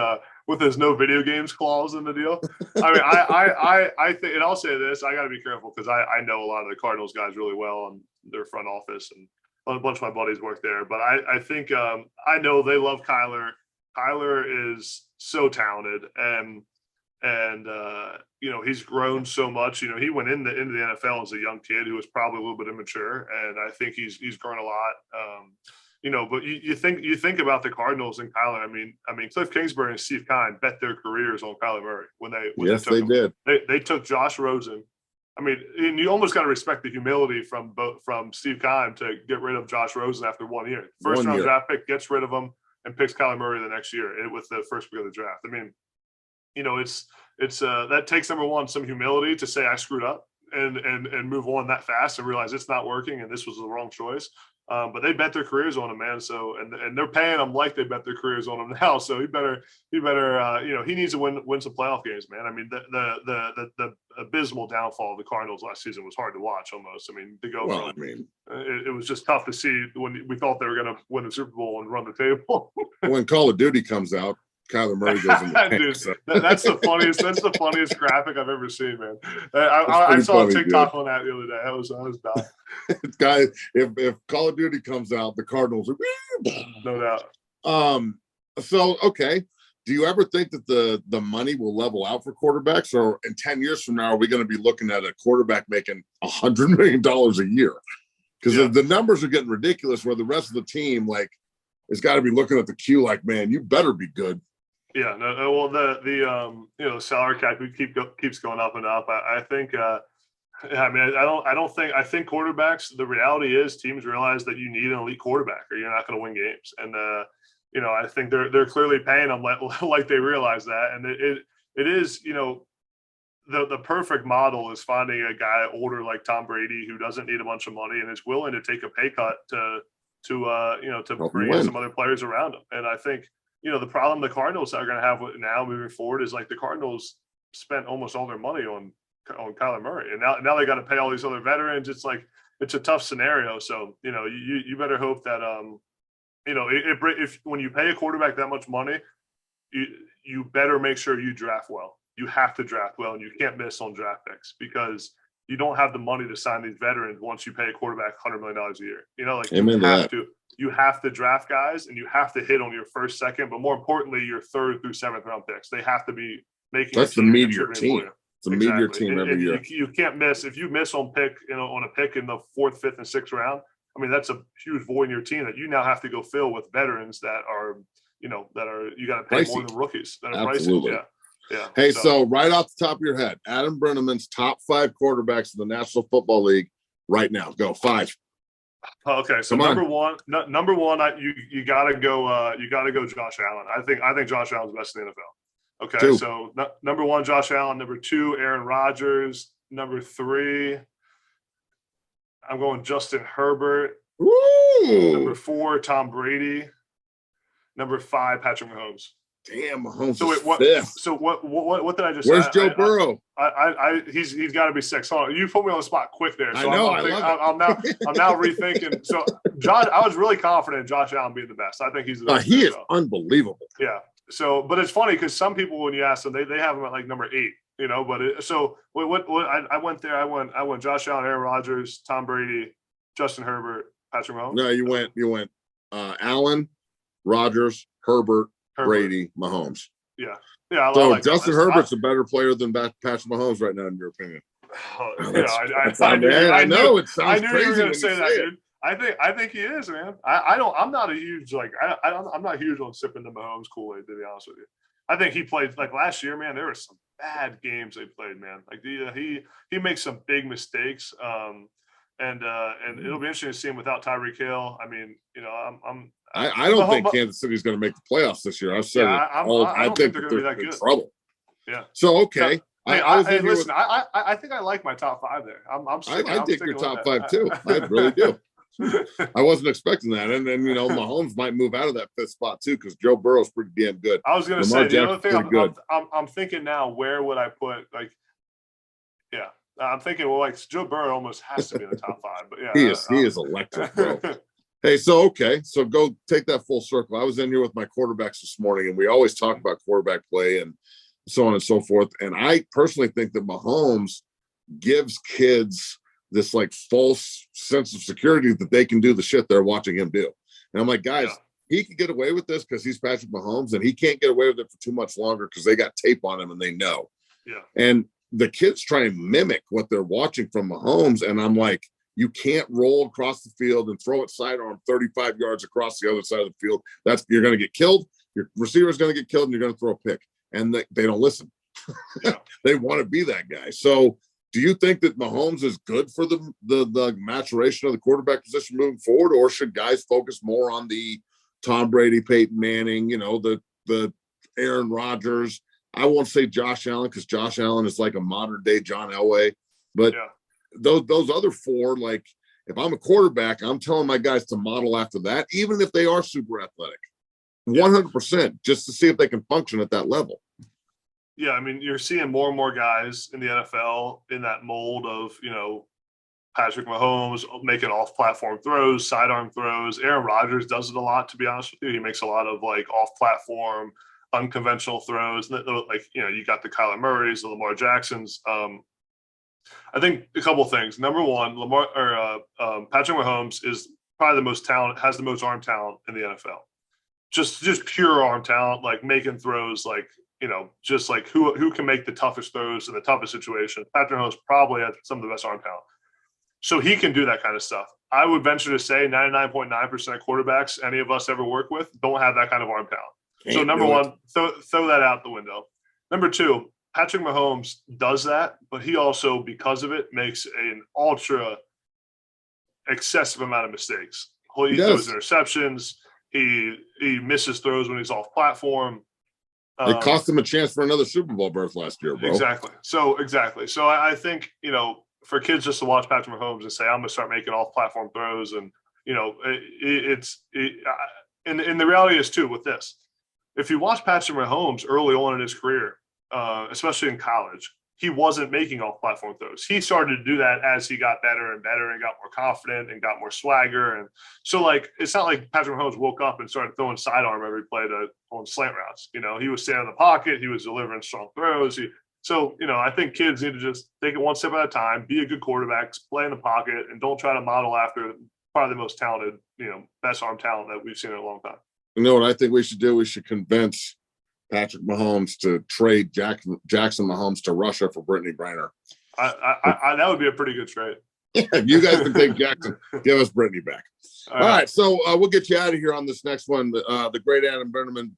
no video games clause in the deal. I mean, I think, and I'll say this, I got to be careful because I know a lot of the Cardinals guys really well and their front office, and a bunch of my buddies work there. But I think I know they love Kyler. Kyler is so talented, and he's grown so much. He went into the NFL as a young kid who was probably a little bit immature, and I think he's grown a lot. But you think about the Cardinals and Kyler. I mean, Cliff Kingsbury and Steve Keim bet their careers on Kyler Murray when they did. They took Josh Rosen. I mean, and you almost got to respect the humility from Steve Keim to get rid of Josh Rosen after 1 year. First round draft pick, gets rid of him and picks Kyler Murray the next year with the first pick of the draft. I mean, it's that takes, number one, some humility to say I screwed up and move on that fast and realize it's not working and this was the wrong choice. But they bet their careers on him, man. So and they're paying him like they bet their careers on him now. So he better he needs to win some playoff games, man. I mean, the abysmal downfall of the Cardinals last season was hard to watch almost. I mean, to go well, it was just tough to see when we thought they were going to win the Super Bowl and run the table. When Call of Duty comes out, Kyler Murray goes in the Dude, so. That's the funniest graphic I've ever seen, man. I saw a TikTok on that the other day. I was dying. Guys, if Call of Duty comes out, the Cardinals are no doubt. So okay. Do you ever think that the money will level out for quarterbacks, or in 10 years from now, are we going to be looking at a quarterback making $100 million a year? Because the numbers are getting ridiculous where the rest of the team has got to be looking at the queue like, man, you better be good. Yeah, no, well, the salary cap keeps going up and up. I think, I think quarterbacks. The reality is, teams realize that you need an elite quarterback, or you're not going to win games. And I think they're clearly paying them like they realize that. And it is, the perfect model is finding a guy older like Tom Brady who doesn't need a bunch of money and is willing to take a pay cut to bring in some other players around him. And I think. The problem the Cardinals are going to have now moving forward is the Cardinals spent almost all their money on Kyler Murray, and now they got to pay all these other veterans. It's it's a tough scenario. So you better hope that if when you pay a quarterback that much money, you better make sure you draft well. You have to draft well, and you can't miss on draft picks because you don't have the money to sign these veterans once you pay a quarterback $100 million a year. You have to draft guys, and you have to hit on your first, second, but more importantly, your third through seventh round picks. They have to be making. That's the meteor team. It's a meteor team every year. You can't miss if you miss on a pick in the fourth, fifth, and sixth round. I mean, that's a huge void in your team that you now have to go fill with veterans that are you got to pay pricey. More than rookies that are Absolutely. pricey. Yeah. Hey, so right off the top of your head, Adam Brenneman's top 5 quarterbacks in the National Football League right now. Go 5. Okay, so number one, you gotta go Josh Allen. I think Josh Allen's the best in the NFL. Okay, 2. So number 1, Josh Allen. Number 2, Aaron Rodgers. Number 3, I'm going Justin Herbert. Ooh. Number 4, Tom Brady. Number 5, Patrick Mahomes. Damn, Mahomes So is what? 5th. So what did I just? Where's say? Joe Burrow? He's got to be 6. Hold on, you put me on the spot quick there. So I know. I'm now rethinking. So Josh, I was really confident in Josh Allen being the best. I think he's the best. He is unbelievable. Yeah. So, but it's funny because some people, when you ask them, they have him at number 8. But I went there. I went Josh Allen, Aaron Rodgers, Tom Brady, Justin Herbert, Patrick Mahomes. No, you went Allen, Rodgers, Herbert, Brady, Mahomes. Yeah. So Justin Herbert's a better player than Patrick Mahomes right now, in your opinion. I know it sounds I knew crazy you were going to say that, it. dude. I think he is, man. I'm not a huge I'm not huge on sipping the Mahomes Kool-Aid, to be honest with you. I think he played last year, man. There were some bad games they played, man. He makes some big mistakes. And it'll be interesting to see him without Tyreek Hill. I mean, I don't think Kansas City's going to make the playoffs this year. I've said I think they're going to be that good. In trouble. Yeah. So okay. Yeah. Listen. I think I like my top 5 there. I think your top 5 too. I really do. I wasn't expecting that, and then Mahomes might move out of that 5th spot too because Joe Burrow's pretty damn good. I was going to say the other thing. I'm thinking now, where would I put Yeah. I'm thinking, Joe Burrow almost has to be in the top 5, but yeah, he is electric, bro. Hey, so go take that full circle. I was in here with my quarterbacks this morning, and we always talk about quarterback play and so on and so forth. And I personally think that Mahomes gives kids this false sense of security that they can do the shit they're watching him do. And I'm like, guys, he can get away with this because he's Patrick Mahomes, and he can't get away with it for too much longer because they got tape on him and they know. Yeah. And the kids try and mimic what they're watching from Mahomes, and I'm like, you can't roll across the field and throw it sidearm 35 yards across the other side of the field. You're going to get killed. Your receiver's going to get killed, and you're going to throw a pick. And they don't listen. Yeah. They want to be that guy. So do you think that Mahomes is good for the maturation of the quarterback position moving forward, or should guys focus more on the Tom Brady, Peyton Manning, the Aaron Rodgers? I won't say Josh Allen because Josh Allen is like a modern day John Elway, but those other four, like if I'm a quarterback, I'm telling my guys to model after that, even if they are super athletic, 100%, just to see if they can function at that level. Yeah, I mean, you're seeing more and more guys in the NFL in that mold of, Patrick Mahomes making off-platform throws, sidearm throws. Aaron Rodgers does it a lot, to be honest with you. He makes a lot of like off-platform, unconventional throws. Like, you got the Kyler Murrays, the Lamar Jacksons. I think a couple of things. Number one, Patrick Mahomes is probably the most talent, has the most arm talent in the NFL. Just pure arm talent, like making throws, like, just like who can make the toughest throws in the toughest situation. Patrick Mahomes probably has some of the best arm talent. So he can do that kind of stuff. I would venture to say 99.9% of quarterbacks any of us ever work with don't have that kind of arm talent. So number one, throw that out the window. Number two, Patrick Mahomes does that, but he also, because of it, makes an ultra excessive amount of mistakes. He throws interceptions. He misses throws when he's off platform. It cost him a chance for another Super Bowl berth last year, bro. Exactly. So I think, for kids just to watch Patrick Mahomes and say, I'm going to start making off-platform throws. And, and the reality is too with this, if you watch Patrick Mahomes early on in his career, especially in college, he wasn't making off-platform throws. He started to do that as he got better and better and got more confident and got more swagger. And so, like, it's not like Patrick Mahomes woke up and started throwing sidearm every play on slant routes. He was standing in the pocket. He was delivering strong throws. So, I think kids need to just take it one step at a time, be a good quarterback, play in the pocket, and don't try to model after probably the most talented, best arm talent that we've seen in a long time. You know what I think we should do? We should convince Patrick Mahomes to trade Jackson Mahomes to Russia for Brittany Griner. That would be a pretty good trade. Yeah, you guys can take Jackson. Give us Brittany back. All right. So we'll get you out of here on this next one. The great Adam Brenneman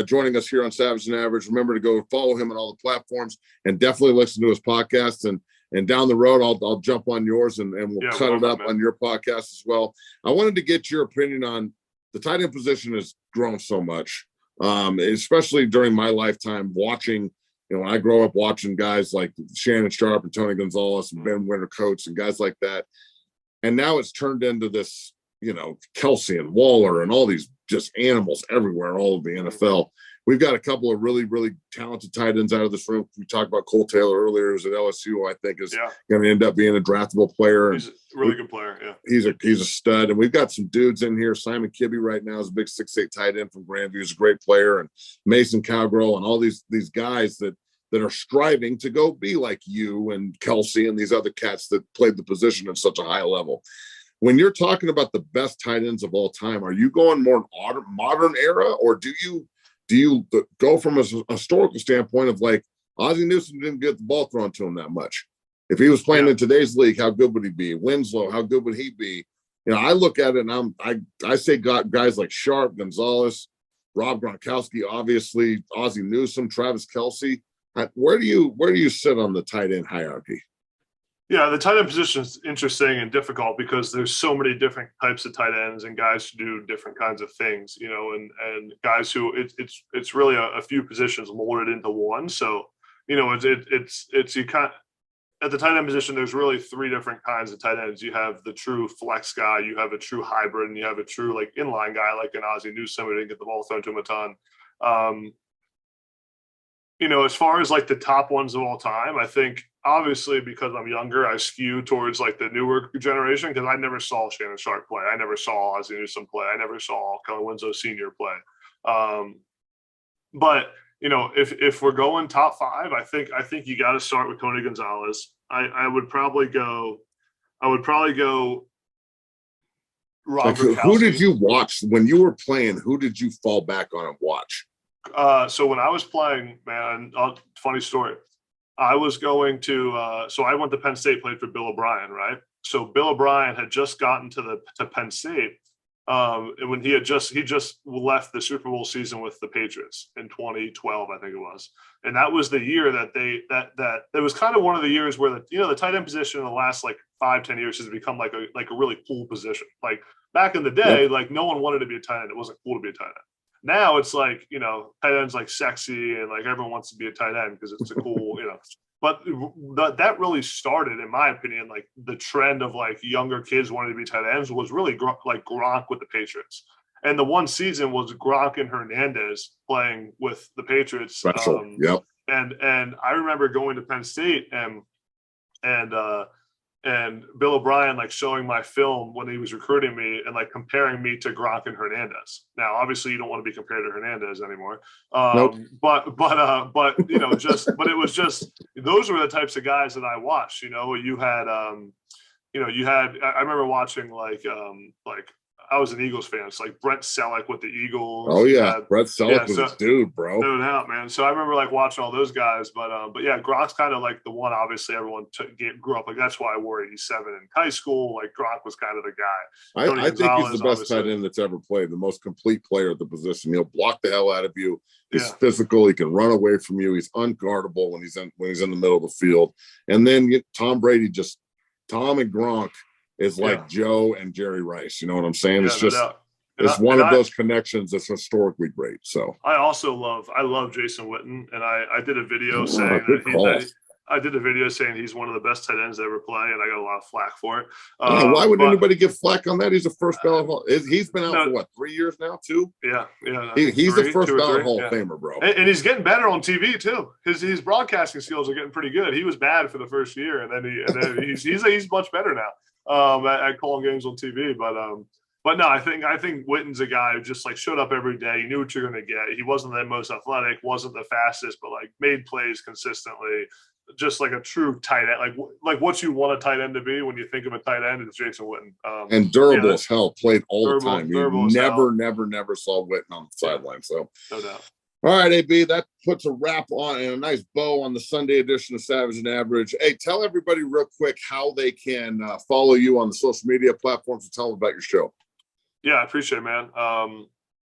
joining us here on Savage and Average. Remember to go follow him on all the platforms and definitely listen to his podcast. And down the road, I'll jump on yours and we'll cut it up on your podcast as well. I wanted to get your opinion on the tight end position has grown so much, especially during my lifetime watching. When I grow up watching guys like Shannon Sharp and Tony Gonzalez and Ben Wintercoats and guys like that. And now it's turned into this, Kelsey and Waller and all these just animals everywhere, all of the NFL. We've got a couple of really, really talented tight ends out of this room. We talked about Cole Taylor earlier, who's at LSU, I think is going to end up being a draftable player. He's a really good player, yeah. He's a stud. And we've got some dudes in here. Simon Kibbe right now is a big 6'8" tight end from Grandview. He's a great player. And Mason Cowgirl and all these guys that are striving to go be like you and Kelsey and these other cats that played the position at such a high level. When you're talking about the best tight ends of all time, are you going more modern era, or do you go from a historical standpoint of like Ozzie Newsome didn't get the ball thrown to him that much? If he was playing in today's league, how good would he be? Winslow, how good would he be? I look at it and I say guys like Sharp, Gonzalez, Rob Gronkowski, obviously Ozzie Newsome, Travis Kelce. Where do you sit on the tight end hierarchy? Yeah, the tight end position is interesting and difficult because there's so many different types of tight ends and guys who do different kinds of things, and guys who it's really a few positions molded into one. So, it's you kind at the tight end position, there's really three different kinds of tight ends. You have the true flex guy, you have a true hybrid, and you have a true like inline guy like an Ozzie Newsome who didn't get the ball thrown to him a ton. As far as like the top ones of all time, I think obviously because I'm younger, I skew towards like the newer generation because I never saw Shannon Sharp play. I never saw Ozzie Newsome play. I never saw Kelly Winslow Sr. play. But if we're going top five, I think you got to start with Tony Gonzalez. I would probably go Rob Gronkowski. Who did you watch when you were playing? Who did you fall back on and watch? So when I was playing, man, funny story. I was going to so I went to Penn State, played for Bill O'Brien, right? So Bill O'Brien had just gotten to Penn State when he just left the Super Bowl season with the Patriots in 2012, I think it was. And that was the year that it was kind of one of the years where the tight end position in the last like 5-10 years has become like a really cool position. Like back in the day, like no one wanted to be a tight end. It wasn't cool to be a tight end. Now it's like, tight end's like sexy and like everyone wants to be a tight end because it's a cool, that really started, in my opinion, like the trend of like younger kids wanting to be tight ends was really like Gronk with the Patriots. And the one season was Gronk and Hernandez playing with the Patriots. Yep. And I remember going to Penn State and Bill O'Brien like showing my film when he was recruiting me and like comparing me to Gronk and Hernandez. Now, obviously, you don't want to be compared to Hernandez anymore. Nope. But you know, but it was just those were the types of guys that I watched. You know, you had I remember watching like I was an Eagles fan. It's like Brett Selleck with the Eagles. Oh yeah, Brett Selleck was a dude, bro. No doubt, man. So I remember like watching all those guys, but yeah, Gronk's kind of like the one. Obviously, everyone grew up like that's why I wore 87 in high school. Like Gronk was kind of the guy. I think he's the best tight end that's ever played. The most complete player at the position. He'll block the hell out of you. He's physical. He can run away from you. He's unguardable when he's in the middle of the field. And then Tom and Gronk is like Joe and Jerry Rice. You know what I'm saying? It's just it's one of those connections that's historically great. So I love Jason Witten, and I did a video saying he's one of the best tight ends to ever play, and I got a lot of flack for it. Why would anybody give flack on that? He's a first ballot Hall. He's been out for what, 3 years now, 2? Yeah. He's a first ballot Hall of Famer, bro. And he's getting better on TV too. His broadcasting skills are getting pretty good. He was bad for the first year, and then he's much better now. At calling games on TV, but no, I think Witten's a guy who just like showed up every day. You knew what you're going to get. He wasn't the most athletic, wasn't the fastest, but like made plays consistently. Just like a true tight end, like what you want a tight end to be when you think of a tight end. It's Jason Witten. And durable as hell, played all the time. You never saw Witten on the sideline. So no doubt. All right, AB, that puts a wrap on and a nice bow on the Sunday edition of Savage and Average. Hey, tell everybody real quick how they can follow you on the social media platforms and tell them about your show. Yeah, I appreciate it, man.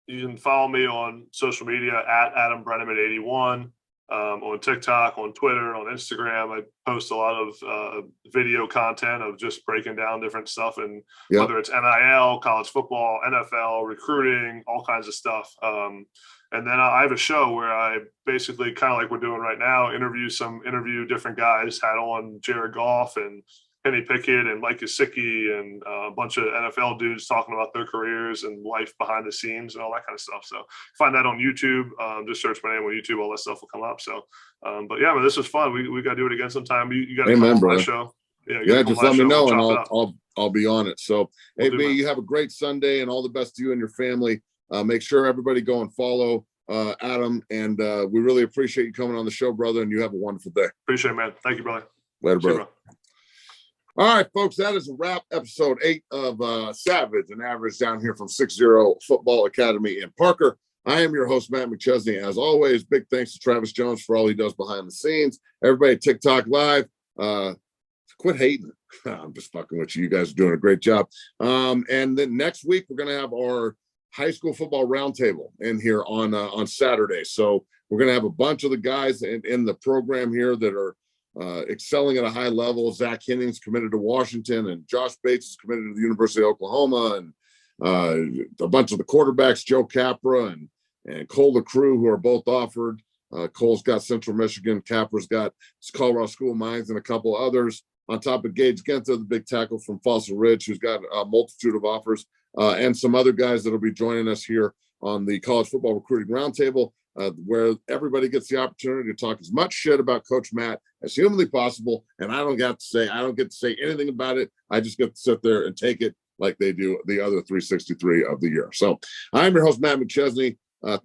You can follow me on social media at Adam Brenneman81, on TikTok, on Twitter, on Instagram. I post a lot of video content of just breaking down different stuff, and whether it's NIL, college football, NFL, recruiting, all kinds of stuff. And then I have a show where I basically, kind of like we're doing right now, interview different guys. Had on Jared Goff and Kenny Pickett and Mike Gesicki and a bunch of NFL dudes talking about their careers and life behind the scenes and all that kind of stuff. So find that on YouTube. Just search my name on YouTube. All that stuff will come up. So, but yeah, man, this was fun. We got to do it again sometime. You got to come on my show. Yeah, just let me know and I'll be on it. So, AB, you have a great Sunday and all the best to you and your family. Make sure everybody go and follow Adam, and we really appreciate you coming on the show, brother, and you have a wonderful day. Appreciate it, man. Thank you, brother. Later, brother. All right, folks, that is a wrap. Episode 8 of Savage and Average down here from 6-0 Football Academy in Parker. I am your host, Matt McChesney. As always, big thanks to Travis Jones for all he does behind the scenes. Everybody at TikTok Live, quit hating. I'm just fucking with you. You guys are doing a great job. And then next week, we're going to have our high school football roundtable in here on Saturday. So we're going to have a bunch of the guys in the program here that are excelling at a high level. Zach Henning's committed to Washington, and Josh Bates is committed to the University of Oklahoma, and a bunch of the quarterbacks, Joe Capra and Cole LaCrue, who are both offered. Cole's got Central Michigan, Capra's got Colorado School of Mines, and a couple others. On top of Gage Genther, the big tackle from Fossil Ridge, who's got a multitude of offers, and some other guys that will be joining us here on the College Football Recruiting Roundtable, where everybody gets the opportunity to talk as much shit about Coach Matt as humanly possible. And I don't get to say anything about it. I just get to sit there and take it like they do the other 363 of the year. So I'm your host, Matt McChesney.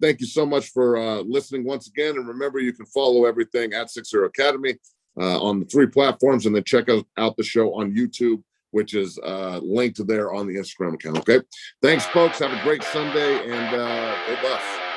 Thank you so much for listening once again. And remember, you can follow everything at 6-0 Academy on the 3 platforms, and then check out the show on YouTube, which is linked there on the Instagram account. Okay. Thanks, folks. Have a great Sunday, and go Buffs.